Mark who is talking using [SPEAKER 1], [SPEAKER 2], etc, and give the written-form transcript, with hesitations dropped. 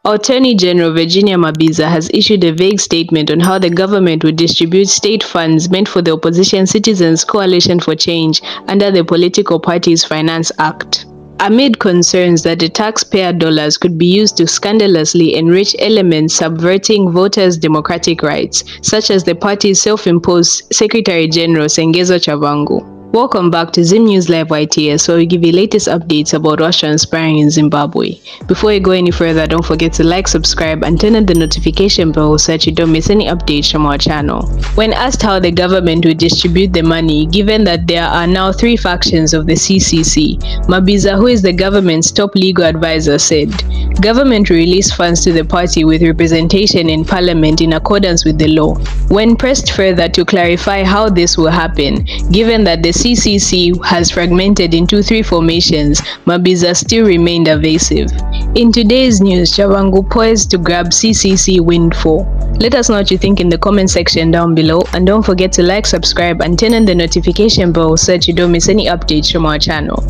[SPEAKER 1] Attorney General Virginia Mabiza has issued a vague statement on how the government would distribute state funds meant for the Opposition Citizens Coalition for Change under the Political Parties Finance Act. Amid concerns that the taxpayer dollars could be used to scandalously enrich elements subverting voters' democratic rights, such as the party's self-imposed Secretary General Sengezo Tshabangu. Welcome back to Zim News Live YTS, where we give you latest updates about what's transpiring in Zimbabwe. Before you go any further, don't forget to like, subscribe, and turn on the notification bell so that you don't miss any updates from our channel. When asked how the government would distribute the money, given that there are now 3 factions of the CCC, Mabiza, who is the government's top legal advisor, said, "Government will release funds to the party with representation in parliament in accordance with the law." When pressed further to clarify how this will happen, given that the CCC has fragmented into 3 formations, Mabiza still remained evasive. In today's news, Tshabangu poised to grab CCC windfall. Let us know what you think in the comment section down below, and don't forget to like, subscribe, and turn on the notification bell so that you don't miss any updates from our channel.